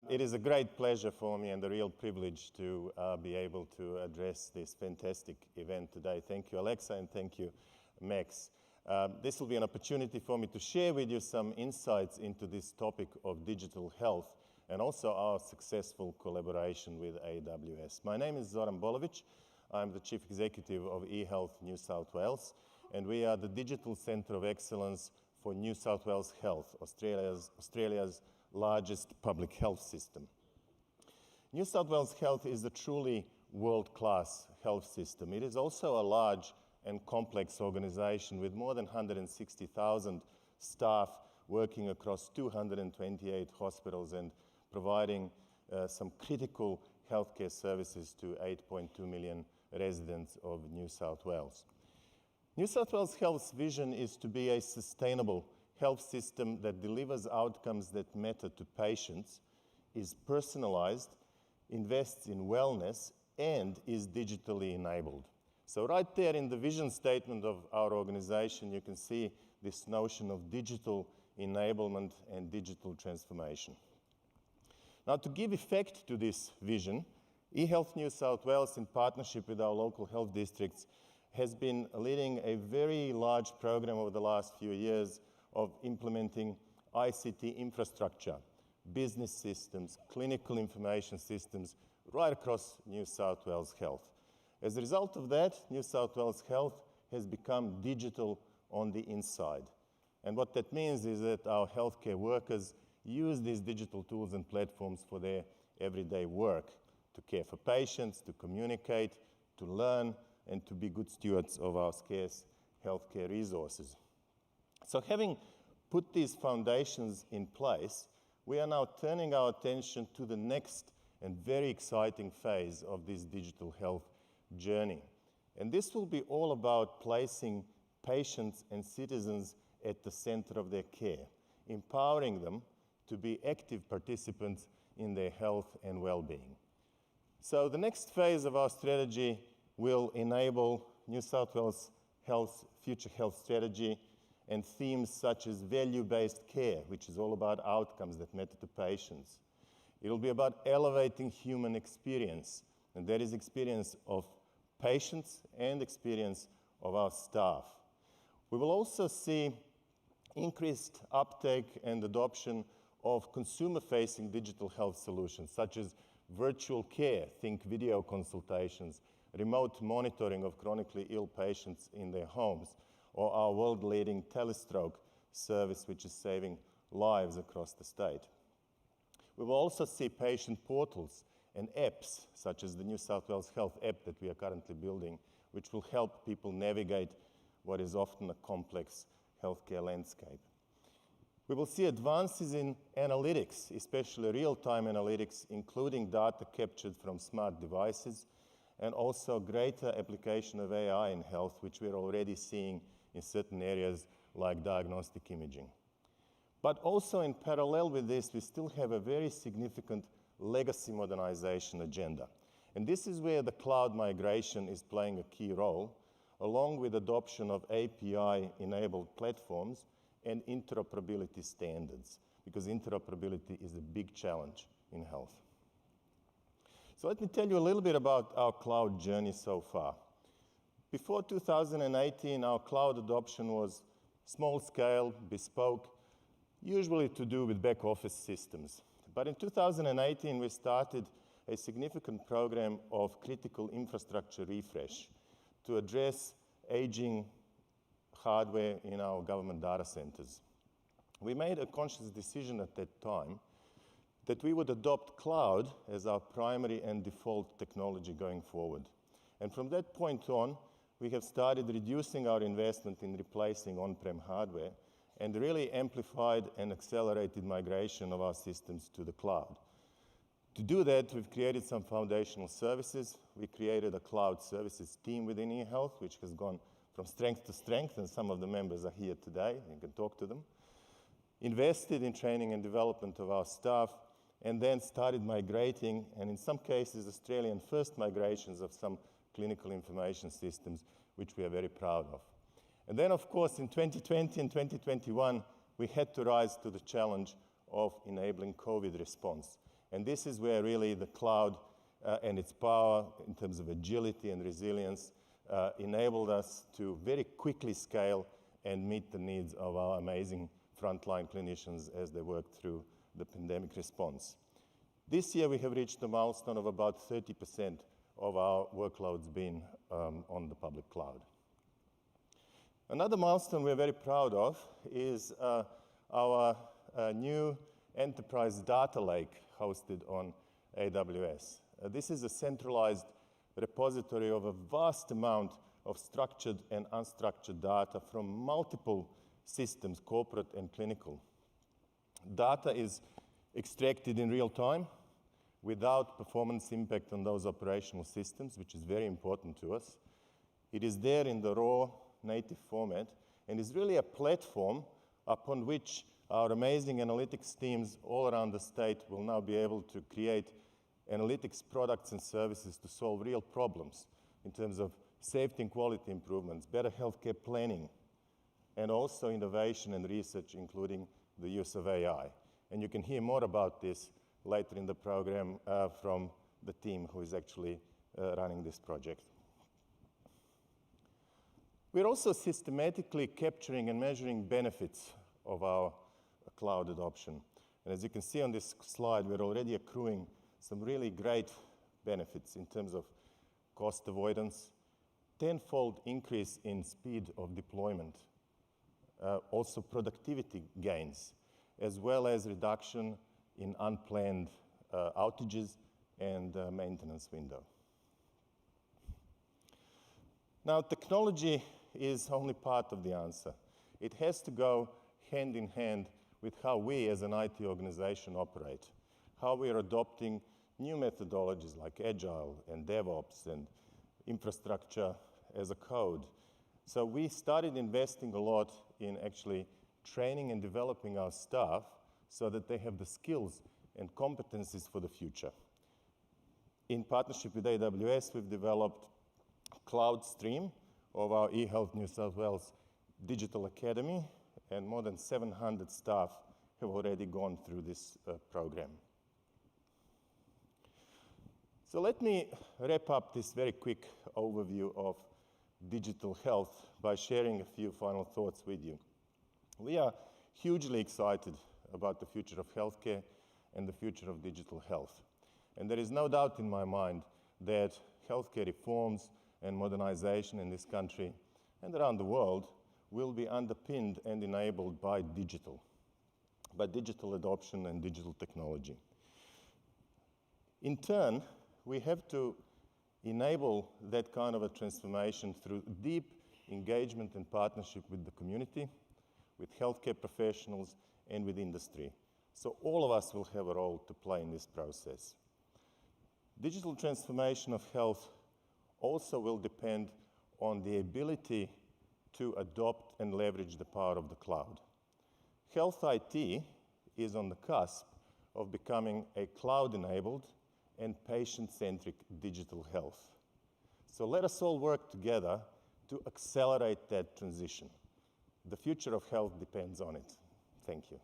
It is a great pleasure for me and a real privilege to be able to address this fantastic event today. Thank you, Alexa, and thank you, Max. This will be an opportunity for me to share with you some insights into this topic of digital health and also our successful collaboration with AWS. My name is Zoran Bolovic. I'm the Chief Executive of eHealth New South Wales, and we are the Digital Centre of Excellence for New South Wales Health, Australia's largest public health system. New South Wales Health is a truly world-class health system. It is also a large and complex organisation with more than 160,000 staff working across 228 hospitals and providing some critical healthcare services to 8.2 million residents of New South Wales. New South Wales Health's vision is to be a sustainable health system that delivers outcomes that matter to patients, is personalised, invests in wellness, and is digitally enabled. So right there in the vision statement of our organisation, you can see this notion of digital enablement and digital transformation. Now, to give effect to this vision, eHealth New South Wales, in partnership with our local health districts, has been leading a very large program over the last few years of implementing ICT infrastructure, business systems, clinical information systems, right across New South Wales Health. As a result of that, New South Wales Health has become digital on the inside. And what that means is that our healthcare workers use these digital tools and platforms for their everyday work, to care for patients, to communicate, to learn, and to be good stewards of our scarce healthcare resources. So having put these foundations in place, we are now turning our attention to the next and very exciting phase of this digital health journey. And this will be all about placing patients and citizens at the center of their care, empowering them to be active participants in their health and well-being. So the next phase of our strategy will enable New South Wales Health's future health strategy and themes such as value-based care, which is all about outcomes that matter to patients. It'll be about elevating human experience, and that is experience of patients and experience of our staff. We will also see increased uptake and adoption of consumer-facing digital health solutions, such as virtual care, think video consultations, remote monitoring of chronically ill patients in their homes, or our world-leading telestroke service, which is saving lives across the state. We will also see patient portals and apps, such as the New South Wales Health app that we are currently building, which will help people navigate what is often a complex healthcare landscape. We will see advances in analytics, especially real-time analytics, including data captured from smart devices, and also greater application of AI in health, which we're already seeing in certain areas like diagnostic imaging. But also in parallel with this, we still have a very significant legacy modernization agenda. And this is where the cloud migration is playing a key role, along with adoption of API-enabled platforms and interoperability standards, because interoperability is a big challenge in health. So let me tell you a little bit about our cloud journey so far. Before 2018, our cloud adoption was small-scale, bespoke, usually to do with back-office systems. But in 2018, we started a significant program of critical infrastructure refresh to address aging hardware in our government data centers. We made a conscious decision at that time that we would adopt cloud as our primary and default technology going forward. And from that point on, we have started reducing our investment in replacing on-prem hardware and really amplified and accelerated migration of our systems to the cloud. To do that, we've created some foundational services. We created a cloud services team within eHealth, which has gone from strength to strength, and some of the members are here today. You can talk to them. Invested in training and development of our staff, and then started migrating, and in some cases, Australian first migrations of some clinical information systems, which we are very proud of. And then, of course, in 2020 and 2021, we had to rise to the challenge of enabling COVID response. And this is where really the cloud and its power in terms of agility and resilience enabled us to very quickly scale and meet the needs of our amazing frontline clinicians as they work through the pandemic response. This year we have reached a milestone of about 30% of our workloads being on the public cloud. Another milestone we're very proud of is our new enterprise data lake hosted on AWS. This is a centralized repository of a vast amount of structured and unstructured data from multiple systems, corporate and clinical. Data is extracted in real time without performance impact on those operational systems, which is very important to us. It is there in the raw native format and is really a platform upon which our amazing analytics teams all around the state will now be able to create analytics products and services to solve real problems in terms of safety and quality improvements, better healthcare planning, and also innovation and research, including the use of AI. And you can hear more about this later in the program from the team who is actually running this project. We're also systematically capturing and measuring benefits of our cloud adoption. And as you can see on this slide, we're already accruing some really great benefits in terms of cost avoidance, tenfold increase in speed of deployment, also productivity gains, as well as reduction in unplanned outages and maintenance window. Now, technology is only part of the answer. It has to go hand in hand with how we as an IT organization operate, how we are adopting new methodologies like Agile and DevOps and infrastructure as a code. So we started investing a lot in actually training and developing our staff so that they have the skills and competencies for the future. In partnership with AWS, we've developed cloud stream of our eHealth New South Wales Digital Academy, and more than 700 staff have already gone through this program. So let me wrap up this very quick overview of digital health by sharing a few final thoughts with you. We are hugely excited about the future of healthcare and the future of digital health. And there is no doubt in my mind that healthcare reforms and modernization in this country and around the world will be underpinned and enabled by digital adoption and digital technology. In turn, we have to enable that kind of a transformation through deep engagement and partnership with the community, with healthcare professionals, and with industry. So all of us will have a role to play in this process. Digital transformation of health also will depend on the ability to adopt and leverage the power of the cloud. Health IT is on the cusp of becoming a cloud-enabled and patient-centric digital health. So let us all work together to accelerate that transition. The future of health depends on it. Thank you.